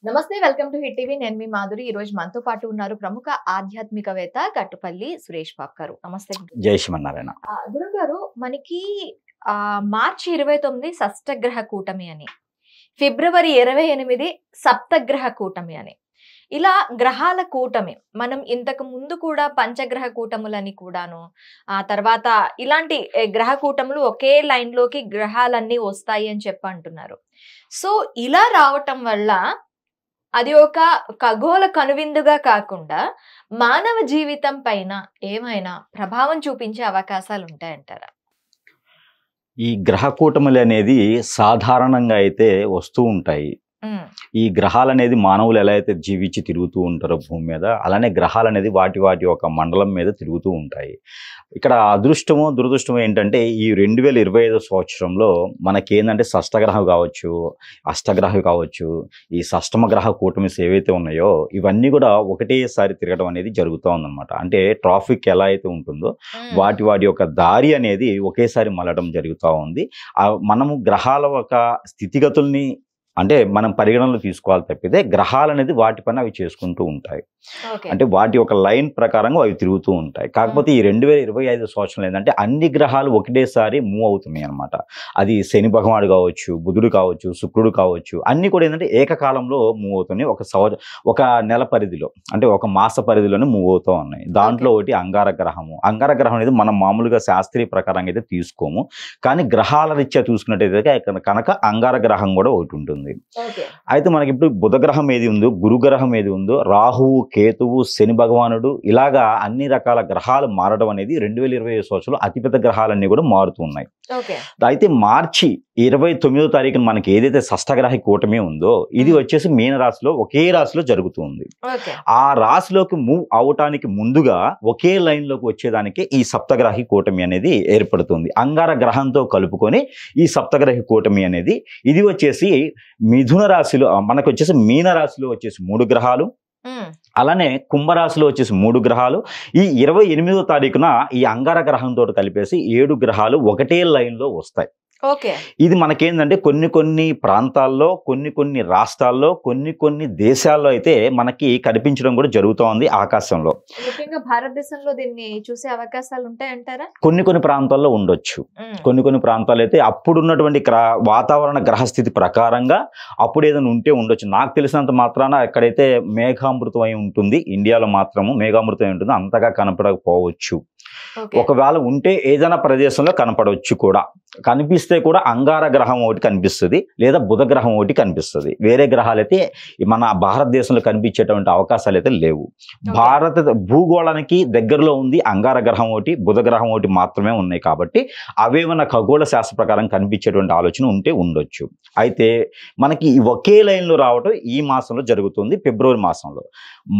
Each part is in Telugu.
నమస్తే, వెల్కమ్ టు హిట్ టీవీ. నేను మీ మాధురి. ఈ రోజు మనతో పాటు ఉన్నారు ప్రముఖ ఆధ్యాత్మికవేత్త గట్టుపల్లి సురేష్ బాబు గారు. నమస్తే జై శ్రీమన్నారాయణ. గురుగారు, మనకి మార్చి 29 షష్టగ్రహ కూటమి అని, ఫిబ్రవరి 28 సప్తగ్రహ కూటమి అని, ఇలా గ్రహాల కూటమి. మనం ఇంతకు ముందు కూడా పంచగ్రహ కూటములని కూడాను, ఆ తర్వాత ఇలాంటి గ్రహ కూటములు ఒకే లైన్ లోకి గ్రహాలన్నీ వస్తాయి అని చెప్పి అంటున్నారు. సో ఇలా రావటం వల్ల అది ఒక ఖగోళ కనువిందుగా కాకుండా మానవ జీవితం పైన ఏమైనా ప్రభావం చూపించే అవకాశాలు ఉంటాయంటారా? ఈ గ్రహ కూటములు అనేది సాధారణంగా అయితే వస్తూ ఉంటాయి. ఈ గ్రహాలు అనేది మానవులు ఎలా అయితే జీవించి తిరుగుతూ ఉంటారో భూమి మీద, అలానే గ్రహాలు అనేది వాటి ఒక మండలం మీద తిరుగుతూ ఉంటాయి. ఇక్కడ అదృష్టమో దురదృష్టమో ఏంటంటే, ఈ 2025 సంవత్సరంలో మనకి ఏంటంటే షష్టగ్రహం కావచ్చు, అష్టగ్రహం కావచ్చు, ఈ షష్టమ గ్రహ కూటమిస్ ఏవైతే ఉన్నాయో ఇవన్నీ కూడా ఒకటేసారి తిరగడం అనేది జరుగుతూ ఉందన్నమాట. అంటే ట్రాఫిక్ ఎలా అయితే ఉంటుందో వాటి యొక్క దారి అనేది ఒకేసారి మళ్ళడం జరుగుతూ ఉంది. మనము గ్రహాల ఒక స్థితిగతుల్ని అంటే మనం పరిగణనలో తీసుకోవాలి తప్పితే, గ్రహాలు అనేది వాటి పని అవి చేసుకుంటూ ఉంటాయి. అంటే వాటి ఒక లైన్ ప్రకారంగా అవి తిరుగుతూ ఉంటాయి. కాకపోతే ఈ 2025 సంవత్సరం ఏంటంటే అన్ని గ్రహాలు ఒకటేసారి మూవ్ అవుతున్నాయి అనమాట. అది శని భగవానుడు కావచ్చు, బుధుడు కావచ్చు, శుక్రుడు కావచ్చు, అన్ని కూడా ఏంటంటే ఏకకాలంలో మూవ్ అవుతున్నాయి. ఒక నెల పరిధిలో, అంటే ఒక మాస పరిధిలోనే మూవ్ అవుతూ ఉన్నాయి. దాంట్లో ఒకటి అంగార గ్రహము. అంగార గ్రహం అనేది మనం మామూలుగా శాస్త్రీయ ప్రకారంగా అయితే తీసుకోము, కానీ గ్రహాల రీత్యా చూసుకున్నట్టయితే కనుక అంగార గ్రహం కూడా ఒకటి ఉంటుంది. అయితే మనకి ఇప్పుడు బుధ గ్రహం ఏది ఉందో, గురు గ్రహం ఏది ఉందో, రాహువు, కేతువు, శని భగవానుడు, ఇలాగా అన్ని రకాల గ్రహాలు మారడం అనేది 2025 సంవత్సరంలో అతిపెద్ద గ్రహాలన్నీ కూడా మారుతూ ఉన్నాయి. అయితే మార్చి 29వ తారీఖున మనకి ఏదైతే షష్టగ్రహ కూటమి ఉందో ఇది వచ్చేసి మీన రాశిలో ఒకే రాశిలో జరుగుతుంది. ఆ రాశిలోకి మూవ్ అవటానికి ముందుగా ఒకే లైన్ లోకి వచ్చేదానికి ఈ సప్తగ్రహి కూటమి అనేది ఏర్పడుతుంది. అంగార గ్రహంతో కలుపుకొని ఈ సప్తగ్రహి కూటమి అనేది, ఇది వచ్చేసి మిథున రాశిలో మనకు వచ్చేసి మీన రాశిలో వచ్చేసి 3 గ్రహాలు, అలానే కుంభరాశిలో వచ్చేసి 3 గ్రహాలు, ఈ 28వ తారీఖున ఈ అంగార గ్రహంతో కలిపేసి 7 గ్రహాలు ఒకటే లైన్ లో వస్తాయి. ఇది మనకేంటంటే కొన్ని ప్రాంతాల్లో, కొన్ని రాష్ట్రాల్లో, కొన్ని దేశాల్లో అయితే మనకి కనిపించడం కూడా జరుగుతూ ఉంది ఆకాశంలో. ముఖ్యంగా భారతదేశంలో దీన్ని చూసే అవకాశాలు ఉంటాయంటారా? కొన్ని ప్రాంతాల్లో ఉండొచ్చు. కొన్ని ప్రాంతాలు అయితే అప్పుడున్నటువంటి వాతావరణ గ్రహస్థితి ప్రకారంగా అప్పుడు ఏదైనా ఉంటే ఉండొచ్చు. నాకు తెలిసినంత మాత్రాన ఎక్కడైతే మేఘామృతం అయి ఉంటుంది, ఇండియాలో మాత్రము మేఘామృతం అయి ఉంటుంది, అంతగా కనపడకపోవచ్చు. ఒకవేళ ఉంటే ఏదైనా ప్రదేశంలో కనపడవచ్చు కూడా. కనిపిస్తే కూడా అంగార గ్రహం ఒకటి కనిపిస్తుంది, లేదా బుధ గ్రహం ఒకటి కనిపిస్తుంది. వేరే గ్రహాలు అయితే మన భారతదేశంలో కనిపించేటువంటి అవకాశాలు అయితే లేవు. భారత భూగోళానికి దగ్గరలో ఉంది అంగార గ్రహం ఒకటి, బుధ గ్రహం ఒకటి మాత్రమే ఉన్నాయి. కాబట్టి అవేమన్నా ఖగోళ శాస్త్ర ప్రకారం కనిపించేటువంటి ఆలోచన ఉంటే ఉండొచ్చు. అయితే మనకి ఒకే లైన్లో రావటం ఈ మాసంలో జరుగుతుంది. ఫిబ్రవరి మాసంలో,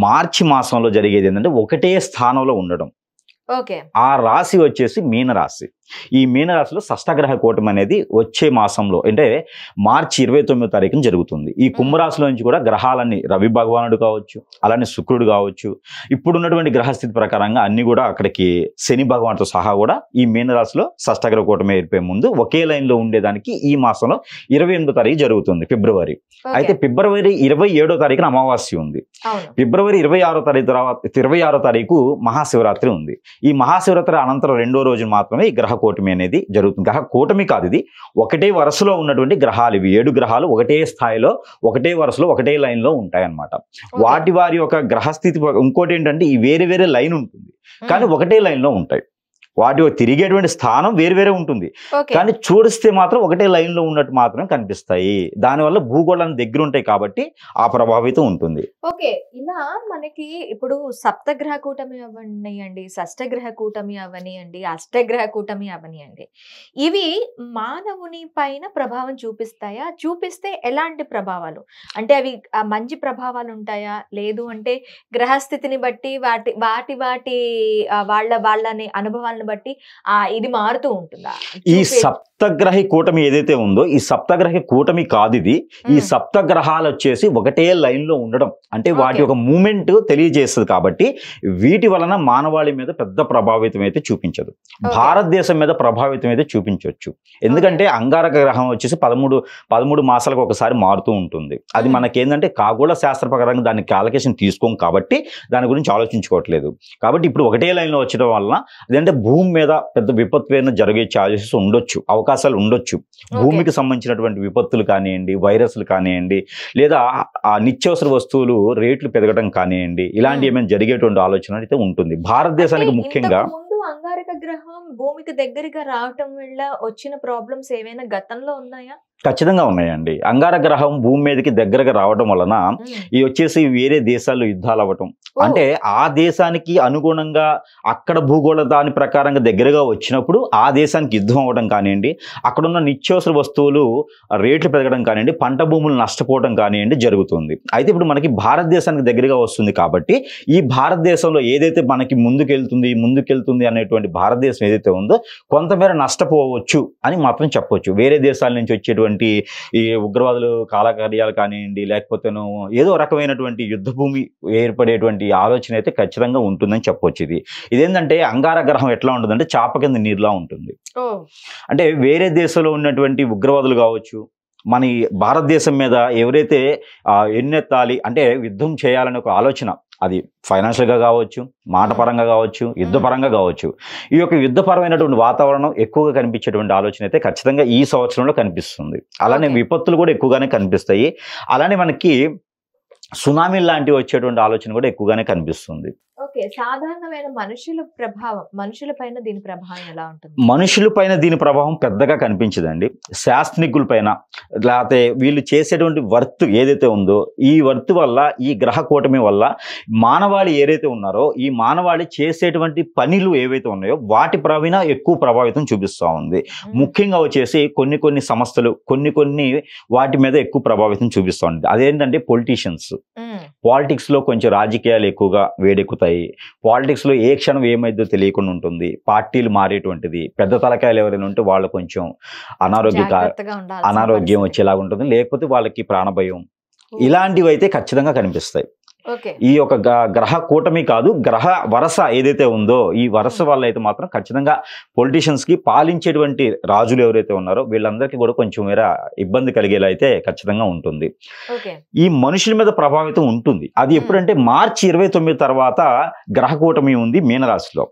మార్చి మాసంలో జరిగేది ఏంటంటే ఒకటే స్థానంలో ఉండడం. ఆ రాశి వచ్చేసి మీనరాశి. ఈ మీనరాశిలో షష్టగ్రహ కూటమి అనేది వచ్చే మాసంలో అంటే మార్చి 29వ తారీఖున జరుగుతుంది. ఈ కుంభరాశిలో నుంచి కూడా గ్రహాలన్నీ, రవి భగవానుడు కావచ్చు, అలానే శుక్రుడు కావచ్చు, ఇప్పుడున్నటువంటి గ్రహస్థితి ప్రకారంగా అన్ని కూడా అక్కడికి శని భగవానుడితో సహా కూడా ఈ మీనరాశిలో షష్టగ్రహ కూటమి ఏర్పడే ముందు ఒకే లైన్ లో ఉండేదానికి ఈ మాసంలో 28వ తారీఖు జరుగుతుంది, ఫిబ్రవరి. అయితే ఫిబ్రవరి 27వ తారీఖున అమావాస్య ఉంది. ఫిబ్రవరి 26వ తారీఖు మహాశివరాత్రి ఉంది. ఈ మహాశివరాత్రి అనంతరం 2వ రోజు మాత్రమే ఈ గ్రహ కూటమి అనేది జరుగుతుంది. గ్రహ కూటమి కాదు, ఇది ఒకటే వరుసలో ఉన్నటువంటి గ్రహాలు. ఇవి 7 గ్రహాలు ఒకటే స్థాయిలో, ఒకటే వరుసలో, ఒకటే లైన్ లో ఉంటాయన్నమాట. వారి యొక్క గ్రహస్థితి. ఇంకోటి ఏంటంటే ఈ వేరే లైన్ ఉంటుంది, కానీ ఒకటే లైన్ లో ఉంటాయి. వాటి తిరిగేటువంటి స్థానం వేరే ఉంటుంది, కానీ చూడిస్తే మాత్రం ఒకటే లైన్ లో ఉన్నట్టు మాత్రం కనిపిస్తాయి. దానివల్ల భూగోళానికి దగ్గర ఉంటాయి కాబట్టి ఆ ప్రభావితం ఉంటుంది. ఇలా మనకి ఇప్పుడు సప్తగ్రహ కూటమి అవనియండి, షష్టగ్రహ కూటమి అవనియండి, అష్టగ్రహ కూటమి అవనియండి, ఇవి మానవుని పైన ప్రభావం చూపిస్తాయా? చూపిస్తే ఎలాంటి ప్రభావాలు? అంటే అవి మంచి ప్రభావాలు ఉంటాయా, లేదు అంటే గ్రహస్థితిని బట్టి వాళ్ళని అనుభవాలను బట్టి ఇది మారుతూ ఉంటుందా? ఈ సప్తగ్రహి కూటమి ఏదైతే ఉందో ఈ సప్తగ్రహి కూటమి కాదు ఇది. ఈ సప్తగ్రహాలు వచ్చేసి ఒకటే లైన్ లో ఉండడం అంటే వాటి ఒక మూమెంట్ తెలియజేస్తుంది కాబట్టి వీటి వలన మానవాళి మీద పెద్ద ప్రభావితం అయితే చూపించదు. భారతదేశం మీద ప్రభావితం అయితే చూపించవచ్చు. ఎందుకంటే అంగారక గ్రహం వచ్చేసి 13 మాసాలకు ఒకసారి మారుతూ ఉంటుంది. అది మనకేంటంటే ఖగోళ శాస్త్ర ప్రకారంగా దాన్ని క్యాలిక్యులేషన్ తీసుకోం కాబట్టి దాని గురించి ఆలోచించుకోవట్లేదు. కాబట్టి ఇప్పుడు ఒకటే లైన్ లో వచ్చడం వలన అదంటే భూమి మీద పెద్ద విపత్తు ఏమైనా జరిగే ఛాన్సెస్ ఉండొచ్చు, అవకాశాలు ఉండొచ్చు. భూమికి సంబంధించినటువంటి విపత్తులు కానివ్వండి, వైరస్లు కానివ్వండి, లేదా ఆ నిత్యావసర వస్తువులు రేట్లు పెరగడం కానివ్వండి, ఇలాంటి ఏమైనా జరిగేటువంటి ఆలోచన అయితే ఉంటుంది భారతదేశానికి. ముఖ్యంగా అంగారక గ్రహం భూమికి దగ్గరగా రావటం వల్ల వచ్చిన ప్రాబ్లమ్స్ ఏమైనా గతంలో ఉన్నాయా? ఖచ్చితంగా ఉన్నాయండి. అంగారక గ్రహం భూమి మీదకి దగ్గరగా రావడం వలన ఈ వచ్చేసి వేరే దేశాల్లో యుద్ధాలు అవ్వటం, అంటే ఆ దేశానికి అనుగుణంగా అక్కడ భూగోళ దాని ప్రకారంగా దగ్గరగా వచ్చినప్పుడు ఆ దేశానికి యుద్ధం అవ్వడం కానివ్వండి, అక్కడున్న నిత్యావసర వస్తువులు రేట్లు పెరగడం కానివ్వండి, పంట భూములు నష్టపోవడం కానివ్వండి జరుగుతుంది. అయితే ఇప్పుడు మనకి భారతదేశానికి దగ్గరగా వస్తుంది కాబట్టి ఈ భారతదేశంలో ఏదైతే మనకి ముందుకెళ్తుంది అనేటువంటి భారతదేశం ఏదైతే ఉందో కొంతమేర నష్టపోవచ్చు అని మాత్రం చెప్పవచ్చు. వేరే దేశాల నుంచి వచ్చేటువంటి ఈ ఉగ్రవాదులు కాలకార్యాలు కానివ్వండి, లేకపోతే ఏదో రకమైనటువంటి యుద్ధ భూమి ఏర్పడేటువంటి ఆలోచన అయితే ఖచ్చితంగా ఉంటుందని చెప్పవచ్చు. ఇదేంటంటే అంగారక గ్రహం ఎట్లా ఉంటుందంటే చాప కింద నీరులా ఉంటుంది. అంటే వేరే దేశంలో ఉన్నటువంటి ఉగ్రవాదులు కావచ్చు, మన భారతదేశం మీద ఎవరైతే ఎన్నెత్తాలి అంటే యుద్ధం చేయాలనే ఒక ఆలోచన, అది ఫైనాన్షియల్గా కావచ్చు, మాటపరంగా కావచ్చు, యుద్ధపరంగా కావచ్చు, ఈ యొక్క యుద్ధపరమైనటువంటి వాతావరణం ఎక్కువగా కనిపించేటువంటి ఆలోచన అయితే ఖచ్చితంగా ఈ సంవత్సరంలో కనిపిస్తుంది. అలానే విపత్తులు కూడా ఎక్కువగానే కనిపిస్తాయి. అలానే మనకి సునామీ లాంటివి వచ్చేటువంటి ఆలోచన కూడా ఎక్కువగానే కనిపిస్తుంది. ఓకే, సాధారణమైన మనుషుల పైన దీని ప్రభావం ఎలా ఉంటుంది? మనుషుల పైన దీని ప్రభావం పెద్దగా కనిపించదండి. శాస్త్రజ్ఞుల పైన, లేకపోతే వీళ్ళు చేసేటువంటి వర్త్ ఏదైతే ఉందో ఈ వర్త్ వల్ల, ఈ గ్రహ కూటమి వల్ల మానవాళి ఏదైతే ఉన్నారో ఈ మానవాళి చేసేటువంటి పనులు ఏవైతే ఉన్నాయో వాటి ప్రవీణ ఎక్కువ ప్రభావితం చూపిస్తూ ఉంది. ముఖ్యంగా వచ్చేసి కొన్ని సంస్థలు కొన్ని వాటి మీద ఎక్కువ ప్రభావితం చూపిస్తూ ఉంది. అదేంటంటే పొలిటీషియన్స్, పాలిటిక్స్ లో కొంచెం రాజకీయాలు ఎక్కువగా వేడెక్కుతాయి. పాలిటిక్స్ లో ఏ క్షణం ఏమైందో తెలియకుండా ఉంటుంది. పార్టీలు మారేటువంటిది, పెద్ద తలకాయలు ఎవరైనా ఉంటే వాళ్ళు కొంచెం అనారోగ్యం వచ్చేలాగా ఉంటుంది, లేకపోతే వాళ్ళకి ప్రాణభయం, ఇలాంటివి అయితే ఖచ్చితంగా కనిపిస్తాయి. ఈ యొక్క గ్రహ కూటమి కాదు, గ్రహ వరస ఏదైతే ఉందో ఈ వరస వల్ల అయితే మాత్రం ఖచ్చితంగా పొలిటీషియన్స్ కి, పాలించేటువంటి రాజులు ఎవరైతే ఉన్నారో వీళ్ళందరికీ కూడా కొంచెం మేర ఇబ్బంది కలిగేలా అయితే ఖచ్చితంగా ఉంటుంది. ఈ మనుషుల మీద ప్రభావితం ఉంటుంది. అది ఎప్పుడంటే మార్చి 29 తర్వాత గ్రహ కూటమి ఉంది మీనరాశిలో.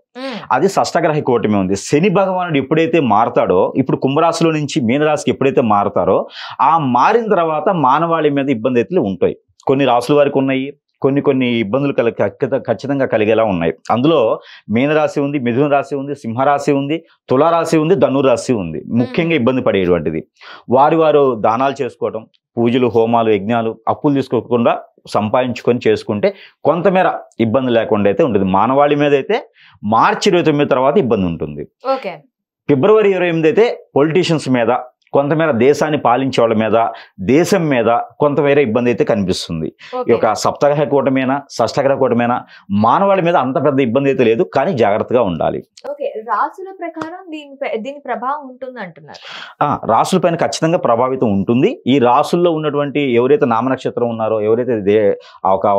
అది షష్టగ్రహ కూటమి ఉంది. శని భగవానుడు ఎప్పుడైతే మారతాడో, ఇప్పుడు కుంభరాశిలో నుంచి మీనరాశికి ఎప్పుడైతే మారతారో ఆ మారిన తర్వాత మానవాళి మీద ఇబ్బంది అయితే ఉంటాయి. కొన్ని రాశుల వారికి ఉన్నాయి, కొన్ని ఇబ్బందులు ఖచ్చితంగా కలిగేలా ఉన్నాయి. అందులో మీనరాశి ఉంది, మిథున రాశి ఉంది, సింహరాశి ఉంది, తులారాశి ఉంది, ధనురాశి ఉంది. ముఖ్యంగా ఇబ్బంది పడేటువంటిది వారు దానాలు చేసుకోవటం, పూజలు, హోమాలు, యజ్ఞాలు, అప్పులు తీసుకోకుండా సంపాదించుకొని చేసుకుంటే కొంతమేర ఇబ్బంది లేకుండా అయితే ఉంటుంది. మానవాళి మీద అయితే మార్చి 29 తర్వాత ఇబ్బంది ఉంటుంది. ఫిబ్రవరి 28 అయితే పొలిటీషియన్స్ మీద, కొంతమేర దేశాన్ని పాలించే వాళ్ళ మీద, దేశం మీద కొంతమేర ఇబ్బంది అయితే కనిపిస్తుంది. ఈ యొక్క సప్తగ్రహ కూటమేనా, షష్టగ్రహ కూటమేనా, మానవాళి మీద అంత పెద్ద ఇబ్బంది అయితే లేదు, కానీ జాగ్రత్తగా ఉండాలి. రాసుల ప్రకారం దీని ప్రభావం ఉంటుంది అంటున్నారు. రాసుల పైన ఖచ్చితంగా ప్రభావితం ఉంటుంది. ఈ రాసుల్లో ఉన్నటువంటి ఎవరైతే నామనక్షత్రం ఉన్నారో, ఎవరైతే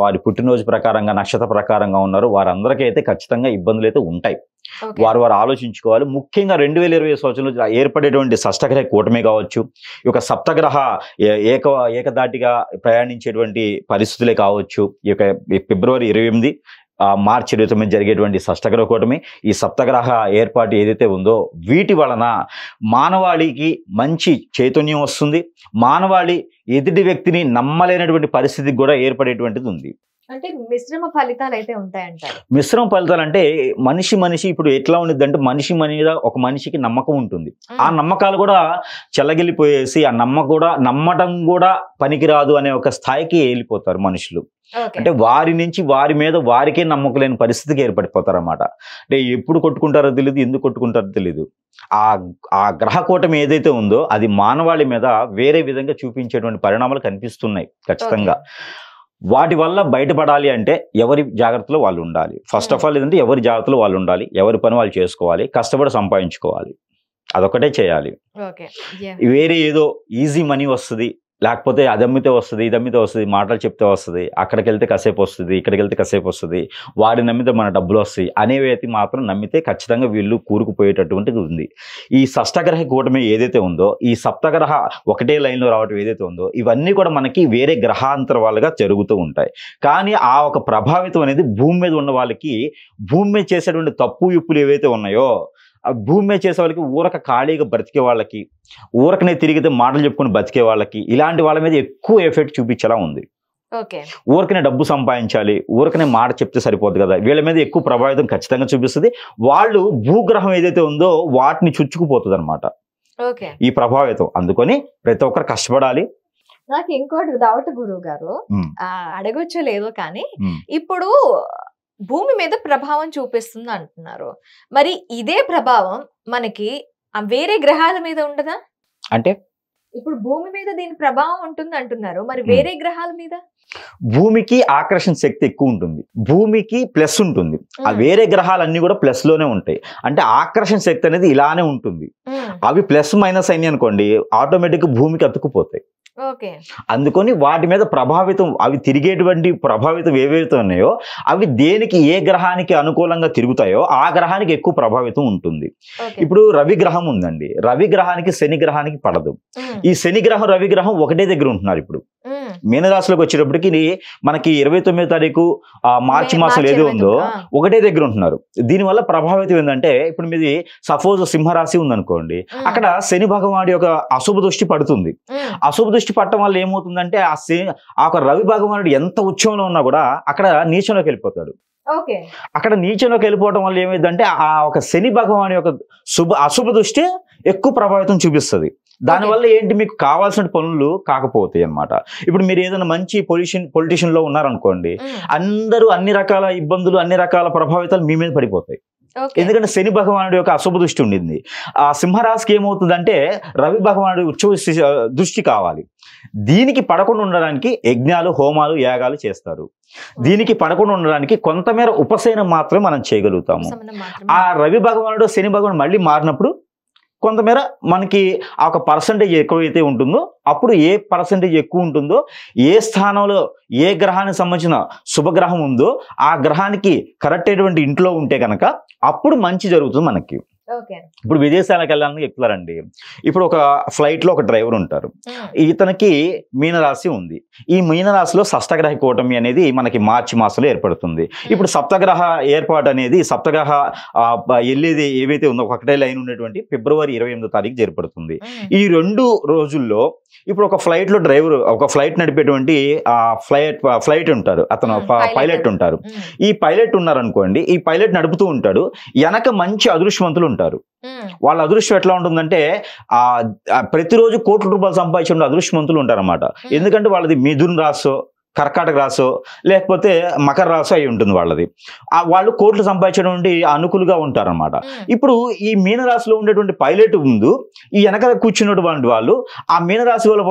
వారి పుట్టినరోజు ప్రకారంగా నక్షత్ర ప్రకారంగా ఉన్నారో వారందరికీ అయితే ఖచ్చితంగా ఇబ్బందులు అయితే ఉంటాయి. వారు ఆలోచించుకోవాలి. ముఖ్యంగా 2020 సంవత్సరంలో ఏర్పడేటువంటి షష్టగ్రహ కూటమి కావచ్చు, ఈ యొక్క సప్తగ్రహ ఏకదాటిగా ప్రయాణించేటువంటి పరిస్థితులే కావచ్చు, ఈ యొక్క ఫిబ్రవరి 28 మార్చి 29 జరిగేటువంటి షష్టగ్రహ కూటమి, ఈ సప్తగ్రహ ఏర్పాటు ఏదైతే ఉందో వీటి వలన మానవాళికి మంచి చైతన్యం వస్తుంది. మానవాళి ఎదుటి వ్యక్తిని నమ్మలేనటువంటి పరిస్థితి కూడా ఏర్పడేటువంటిది ఉంది. అంటే మిశ్రమ ఫలితాలు అయితే ఉంటాయంటారు. మిశ్రమ ఫలితాలు అంటే మనిషి ఇప్పుడు ఎట్లా ఉండిద్ది అంటే మనిషి మీద ఒక మనిషికి నమ్మకం ఉంటుంది. ఆ నమ్మకాలు కూడా చెల్లగిలిపోయేసి ఆ నమ్మటం కూడా పనికిరాదు అనే ఒక స్థాయికి వెళ్ళిపోతారు మనుషులు. అంటే వారి మీద వారికే నమ్మకం లేని పరిస్థితికి ఏర్పడిపోతారు అన్నమాట. అంటే ఎప్పుడు కొట్టుకుంటారో తెలియదు, ఎందుకు కొట్టుకుంటారో తెలియదు. ఆ గ్రహ కూటమి ఏదైతే ఉందో అది మానవాళి మీద వేరే విధంగా చూపించేటువంటి పరిణామాలు కనిపిస్తున్నాయి ఖచ్చితంగా. వాటి వల్ల బయటపడాలి అంటే ఎవరి జాగ్రత్తలో వాళ్ళు ఉండాలి. ఫస్ట్ ఆఫ్ ఆల్ ఏంటంటే ఎవరి జాగ్రత్తలో వాళ్ళు ఉండాలి, ఎవరి పని వాళ్ళు చేసుకోవాలి, కష్టపడి సంపాదించుకోవాలి, అదొకటే చేయాలి. వేరే ఏదో ఈజీ మనీ వస్తుంది, లేకపోతే అది అమ్మితే వస్తుంది, ఇది అమ్మితే వస్తుంది, మాటలు చెప్తే వస్తుంది, అక్కడికి వెళ్తే కాసేపు వస్తుంది, ఇక్కడికి వెళ్తే కాసేపు వస్తుంది, వాడిని నమ్మితే మన డబ్బులు వస్తాయి అనేవి మాత్రం నమ్మితే ఖచ్చితంగా వీళ్ళు కూరుకుపోయేటటువంటిది ఉంది. ఈ షష్టగ్రహ కూటమి ఏదైతే ఉందో, ఈ సప్తగ్రహ ఒకటే లైన్లో రావటం ఏదైతే ఉందో, ఇవన్నీ కూడా మనకి వేరే గ్రహాంతర వాళ్ళగా జరుగుతూ ఉంటాయి. కానీ ఆ ఒక ప్రభావితం అనేది భూమి మీద ఉన్న వాళ్ళకి, భూమి మీద చేసేటువంటి తప్పు ఇప్పులు ఏవైతే ఉన్నాయో, ఆ భూమి మీద చేసే వాళ్ళకి, ఊరక ఖాళీగా బ్రతికే వాళ్ళకి, ఊరకనే తిరిగితే మాటలు చెప్పుకుని బతికే వాళ్ళకి, ఇలాంటి వాళ్ళ మీద ఎక్కువ ఎఫెక్ట్ చూపించేలా ఉంది. ఊరకనే డబ్బు సంపాదించాలి, ఊరకనే మాట చెప్తే సరిపోదు కదా, వీళ్ళ మీద ఎక్కువ ప్రభావితం ఖచ్చితంగా చూపిస్తుంది. వాళ్ళు భూగ్రహం ఏదైతే ఉందో వాటిని చుచ్చుకుపోతుంది అనమాట ఈ ప్రభావితం. అందుకని ప్రతి ఒక్కరు కష్టపడాలి. నాకు ఇంకోటి డౌట్ గురువు గారు, అడగొచ్చో లేదో కానీ, ఇప్పుడు భూమి మీద ప్రభావం చూపిస్తుంది అంటున్నారు, మరి ఇదే ప్రభావం మనకి వేరే గ్రహాల మీద ఉండదా? అంటే ఇప్పుడు భూమి మీద దీని ప్రభావం ఉంటుంది అంటున్నారు, మరి వేరే గ్రహాల మీద? భూమికి ఆకర్షణ శక్తి ఎక్కువ ఉంటుంది, భూమికి ప్లస్ ఉంటుంది, ఆ వేరే గ్రహాలన్నీ కూడా ప్లస్ లోనే ఉంటాయి. అంటే ఆకర్షణ శక్తి అనేది ఇలానే ఉంటుంది. అవి ప్లస్ మైనస్ అయినాయి అనుకోండి, ఆటోమేటిక్ భూమికి అతుక్కుపోతాయి. అందుకని వాటి మీద ప్రభావితం, అవి తిరిగేటువంటి ప్రభావితం ఏవైతే ఉన్నాయో అవి దేనికి, ఏ గ్రహానికి అనుకూలంగా తిరుగుతాయో ఆ గ్రహానికి ఎక్కువ ప్రభావితం ఉంటుంది. ఇప్పుడు రవి గ్రహం ఉందండి, రవి గ్రహానికి శని గ్రహానికి పడదు. ఈ శని గ్రహం రవి గ్రహం ఒకటే దగ్గర ఉంటున్నారు. ఇప్పుడు మీనరాశిలోకి వచ్చేటప్పటికి మనకి 29వ తారీఖు మార్చి మాసం ఏదో ఉందో ఒకటే దగ్గర ఉంటున్నారు. దీనివల్ల ప్రభావితం ఏంటంటే, ఇప్పుడు మీది సపోజ్ సింహరాశి ఉందనుకోండి, అక్కడ శని భగవానుడి యొక్క అశుభ దృష్టి పడుతుంది. అశుభ దృష్టి పట్టడం వల్ల ఏమవుతుందంటే, ఆ రవి భగవానుడు ఎంత ఉచ్చంలో ఉన్నా కూడా అక్కడ నీచంలోకి వెళ్ళిపోతాడు. అక్కడ నీచంలోకి వెళ్ళిపోవడం వల్ల ఏమైందంటే, ఆ ఒక శని భగవాన్ యొక్క అశుభ దృష్టి ఎక్కువ ప్రభావితం చూపిస్తుంది. దానివల్ల ఏంటి, మీకు కావాల్సిన పనులు కాకపోతాయి అన్నమాట. ఇప్పుడు మీరు ఏదైనా మంచి పొలిటీషియన్ లో ఉన్నారనుకోండి, అందరూ అన్ని రకాల ఇబ్బందులు, అన్ని రకాల ప్రభావితాలు మీ మీద పడిపోతాయి. ఎందుకంటే శని భగవానుడి యొక్క అశుభ దృష్టి ఉండింది. ఆ సింహరాశికి ఏమవుతుందంటే రవి భగవానుడి ఉచ్చ దృష్టి కావాలి. దీనికి పడకుండా ఉండడానికి యజ్ఞాలు, హోమాలు, యాగాలు చేస్తారు. దీనికి పడకుండా ఉండడానికి కొంతమేర ఉపశమనం మాత్రమే మనం చేయగలుగుతాము. ఆ రవి భగవానుడు శని భగవానుడు మళ్ళీ మారినప్పుడు కొంతమేర మనకి ఆ ఒక పర్సంటేజ్ ఎక్కువైతే ఉంటుందో, అప్పుడు ఏ పర్సంటేజ్ ఎక్కువ ఉంటుందో, ఏ స్థానంలో ఏ గ్రహానికి సంబంధించిన శుభగ్రహం ఉందో ఆ గ్రహానికి కరెక్ట్ అయినటువంటి ఇంట్లో ఉంటే కనుక అప్పుడు మంచి జరుగుతుంది మనకి. ఇప్పుడు విదేశాలకు వెళ్ళాలని చెప్తారండి. ఇప్పుడు ఒక ఫ్లైట్ లో ఒక డ్రైవర్ ఉంటారు, ఇతనికి మీనరాశి ఉంది. ఈ మీనరాశిలో షష్టగ్రహ కూటమి అనేది మనకి మార్చి మాసంలో ఏర్పడుతుంది. ఇప్పుడు సప్తగ్రహ ఏర్పాటు అనేది, సప్తగ్రహ వెళ్ళేది ఏవైతే ఉందో ఒకటే లైన్ ఉన్నటువంటి ఫిబ్రవరి 28వ తారీఖు ఏర్పడుతుంది. ఈ 2 రోజుల్లో ఇప్పుడు ఒక ఫ్లైట్ లో డ్రైవర్, ఒక ఫ్లైట్ నడిపేటువంటి ఫ్లైట్ ఉంటారు, అతను పైలట్ ఉంటారు. ఈ పైలట్ ఉన్నారనుకోండి, ఈ పైలట్ నడుపుతూ ఉంటాడు, వెనక మంచి అదృష్టవంతులు ఉంటారు. వాళ్ళ అదృష్టం ఎట్లా ఉంటుందంటే, ప్రతిరోజు కోట్ల రూపాయలు సంపాదించే అదృష్టవంతులు ఉంటారు అన్నమాట. ఎందుకంటే వాళ్ళది మిథున రాశో, కర్కాటక రాశో, లేకపోతే మకర రాశో అయి ఉంటుంది వాళ్ళది. వాళ్ళు కోట్లు సంపాదించడం అనుకూలుగా ఉంటారన్నమాట. ఇప్పుడు ఈ మీనరాశిలో ఉండేటువంటి పైలట్ ముందు ఈ వెనక కూర్చున్నటువంటి వాళ్ళు, ఆ మీనరాశి వాళ్ళ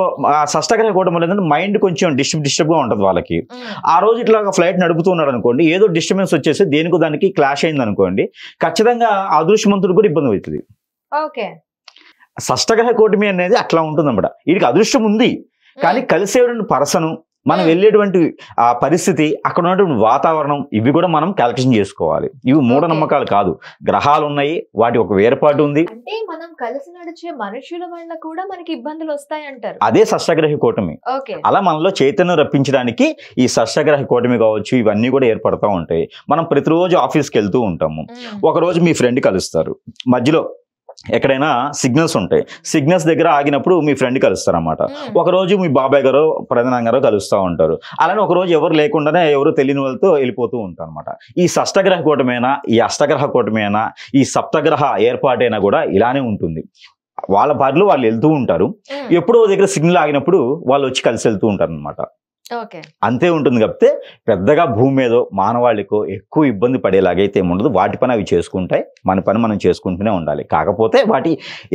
షష్టగ్రహ కూటమి ఏంటంటే మైండ్ కొంచెం డిస్టర్బ్ గా ఉంటుంది వాళ్ళకి. ఆ రోజు ఇట్లా ఫ్లైట్ నడుపుతున్నాడు అనుకోండి, ఏదో డిస్టర్బెన్స్ వచ్చేసి దేనికి దానికి క్లాష్ అయింది అనుకోండి, ఖచ్చితంగా అదృష్టవంతుడు కూడా ఇబ్బంది అవుతుంది. షష్టగ్రహ కూటమి అనేది అట్లా ఉంటుంది అన్నమాట. వీడికి అదృష్టం ఉంది, కానీ కలిసేటువంటి పర్సన్, మనం వెళ్ళేటువంటి ఆ పరిస్థితి, అక్కడ ఉన్నటువంటి వాతావరణం, ఇవి కూడా మనం క్యాల్కులేషన్ చేసుకోవాలి. ఇవి మూఢనమ్మకాలు కాదు, గ్రహాలు ఉన్నాయి, వాటి ఒక వేర్పాటు ఉంది. అంటే మనం కలిసి నడిచే మనుషుల వల్ల కూడా మనకి ఇబ్బందులు వస్తాయి అంటారు. అదే షష్టగ్రహ కూటమి. అలా మనలో చైతన్యం రప్పించడానికి ఈ షష్టగ్రహ కూటమి కావచ్చు, ఇవన్నీ కూడా ఏర్పడతా ఉంటాయి. మనం ప్రతిరోజు ఆఫీస్కి వెళ్తూ ఉంటాము. ఒకరోజు మీ ఫ్రెండ్ కలుస్తారు, మధ్యలో ఎక్కడైనా సిగ్నల్స్ ఉంటాయి, సిగ్నల్స్ దగ్గర ఆగినప్పుడు మీ ఫ్రెండ్ కలుస్తారన్నమాట. ఒకరోజు మీ బాబాయ్ గారు, ప్రధాన గారు కలుస్తూ ఉంటారు. అలానే ఒకరోజు ఎవరు లేకుండానే ఎవరు తెలియని వాళ్ళతో వెళ్ళిపోతూ ఉంటారు అనమాట. ఈ షష్టగ్రహ కూటమైనా, ఈ అష్టగ్రహ కూటమైనా, ఈ సప్తగ్రహ ఏర్పాటైనా కూడా ఇలానే ఉంటుంది. వాళ్ళ బారిలో వాళ్ళు వెళ్తూ ఉంటారు, ఎప్పుడో దగ్గర సిగ్నల్ ఆగినప్పుడు వాళ్ళు వచ్చి కలిసి వెళ్తూ ఉంటారు అనమాట. ఓకే. అంతే ఉంటుంది కాకపోతే పెద్దగా భూమి మీదో మానవాళికో ఎక్కువ ఇబ్బంది పడేలాగైతే ఏముండదు. వాటి పని అవి చేసుకుంటాయి, మన పని మనం చేసుకుంటూనే ఉండాలి. కాకపోతే వాటి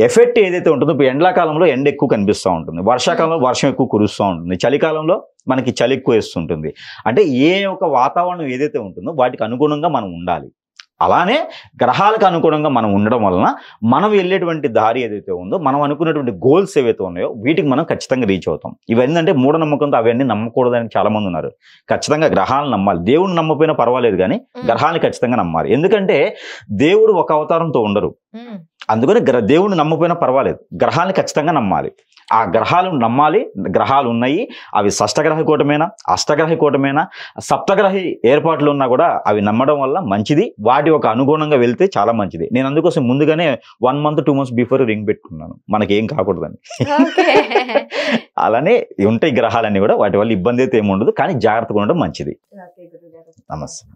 ఎఫెక్ట్ ఏదైతే ఉంటుందో, ఇప్పుడు ఎండాకాలంలో ఎండ ఎక్కువ కనిపిస్తూ ఉంటుంది, వర్షాకాలంలో వర్షం ఎక్కువ కురుస్తూ ఉంటుంది, చలికాలంలో మనకి చలి ఎక్కువ వేస్తుంటుంది. అంటే ఏ ఒక వాతావరణం ఏదైతే ఉంటుందో వాటికి అనుగుణంగా మనం ఉండాలి. అలానే గ్రహాలకు అనుగుణంగా మనం ఉండడం వలన మనం వెళ్ళేటువంటి దారి ఏదైతే ఉందో, మనం అనుకున్నటువంటి గోల్స్ ఏవైతే ఉన్నాయో వీటికి మనం ఖచ్చితంగా రీచ్ అవుతాం. ఇవన్నీ మూఢనమ్మకంతో అవన్నీ నమ్మకూడదని చాలా మంది ఉన్నారు. ఖచ్చితంగా గ్రహాలను నమ్మాలి. దేవుడిని నమ్మకపోయినా పర్వాలేదు కానీ గ్రహాన్ని ఖచ్చితంగా నమ్మాలి. ఎందుకంటే దేవుడు ఒక అవతారంతో ఉండరు. అందుకని దేవుడిని నమ్మకపోయినా పర్వాలేదు, గ్రహాన్ని ఖచ్చితంగా నమ్మాలి. ఆ గ్రహాలను నమ్మాలి. గ్రహాలు ఉన్నాయి, అవి షష్టగ్రహ కూటమేనా, అష్టగ్రహ కూటమేనా, సప్తగ్రహి ఏర్పాట్లు ఉన్నా కూడా అవి నమ్మడం వల్ల మంచిది. వాటి ఒక అనుగుణంగా వెళ్తే చాలా మంచిది. నేను అందుకోసం ముందుగానే 1 month 2 months బిఫోర్ రింగ్ పెట్టుకున్నాను, మనకి ఏం కాకూడదని. అలానే ఉంటాయి గ్రహాలన్నీ కూడా, వాటి వల్ల ఇబ్బంది అయితే ఏమి ఉండదు, కానీ జాగ్రత్తగా ఉండడం మంచిది. నమస్తే.